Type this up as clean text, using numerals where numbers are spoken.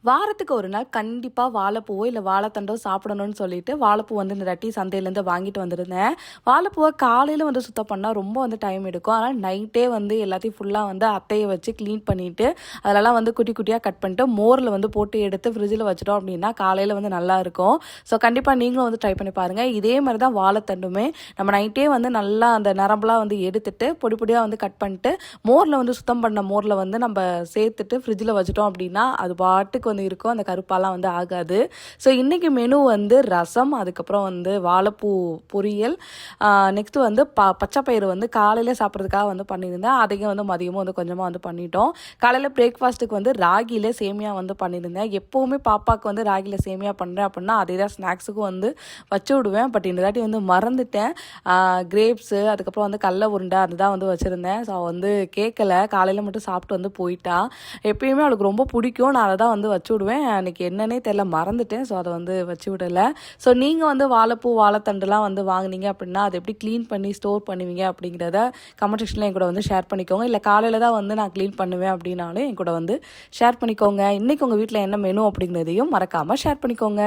வாரத்துக்கு ஒரு நாள் கண்டிப்பா வாழைப்பூவோ, இல்ல வாழைத்தண்டோ சாப்பிடணும்னு சொல்லிட்டு, வாழைப்பூ வந்து இந்த வாட்டி சந்தையிலேருந்து வாங்கிட்டு வந்திருந்தேன். வாழைப்பூவ காலையில வந்து சுத்தம் பண்ணா ரொம்ப வந்து டைம் எடுக்கும். அதனால நைட்டே வந்து எல்லாத்தையும் ஃபுல்லா வந்து அத்தைய வச்சு கிளீன் பண்ணிட்டு, அதெல்லாம் வந்து குட்டி குட்டியா கட் பண்ணிட்டு, மோர்ல வந்து போட்டு எடுத்து ஃப்ரிட்ஜில வச்சுட்டோம் அப்படின்னா, காலையில வந்து நல்லாயிருக்கும். ஸோ கண்டிப்பா நீங்களும் வந்து ட்ரை பண்ணி பாருங்க. இதே மாரி தான் வாழைத்தண்டுமே நம்ம நைட்டே வந்து நல்லா அந்த நரம்பெல்லாம் வந்து எடுத்துட்டு, பொடி பொடியா வந்து கட் பண்ணிட்டு, மோர்ல வந்து சுத்தம் பண்ண மோர்ல வந்து நம்ம சேர்த்துட்டு ஃப்ரிட்ஜில வச்சுட்டோம் அப்படின்னா, அது பாட்டுக்கு வந்து இருக்கும். அந்த கருப்பாலாம் வந்து ஆகாது. ஸோ இன்றைக்கி மெனு வந்து ரசம், அதுக்கப்புறம் வந்து வாழைப்பூ பொரியல், நெக்ஸ்ட்டு வந்து பச்சை பயிறு வந்து காலையில் சாப்பிட்றதுக்காக வந்து பண்ணியிருந்தேன். அதையும் வந்து மதியமும் வந்து கொஞ்சமாக வந்து பண்ணிட்டோம். காலையில் பிரேக்ஃபாஸ்ட்டுக்கு வந்து ராகியில் சேமியா வந்து பண்ணியிருந்தேன். எப்போவுமே பாப்பாவுக்கு வந்து ராகியில் சேமியா பண்ணுறேன் அப்படின்னா அதே தான் ஸ்நாக்ஸுக்கும் வந்து வச்சு விடுவேன். பட் இந்த தாட்டி வந்து மறந்துட்டேன். கிரேப்ஸு, அதுக்கப்புறம் வந்து கடல உருண்டை அதுதான் வந்து வச்சுருந்தேன். ஸோ வந்து கேட்கல, காலையில் மட்டும் சாப்பிட்டு வந்து போயிட்டா. எப்பயுமே அவளுக்கு ரொம்ப பிடிக்கும். நான் அதை தான் வந்து வச்சு விடுவேன். அன்றைக்கி என்னன்னே தெரில, மறந்துட்டேன். ஸோ அதை வந்து வச்சு விடலை. ஸோ நீங்கள் வந்து வாழைப்பூ வாழைத்தண்டுலாம் வந்து வாங்கினீங்க அப்படின்னா அதை எப்படி க்ளீன் பண்ணி ஸ்டோர் பண்ணுவீங்க அப்படிங்கிறத கமெண்ட் செக்ஷனில் என் கூட வந்து ஷேர் பண்ணிக்கோங்க. இல்லை காலையில் தான் வந்து நான் க்ளீன் பண்ணுவேன் அப்படின்னாலும் என் கூட வந்து ஷேர் பண்ணிக்கோங்க. இன்றைக்கி உங்கள் வீட்டில் என்ன மெனு அப்படிங்கிறதையும் மறக்காமல் ஷேர் பண்ணிக்கோங்க.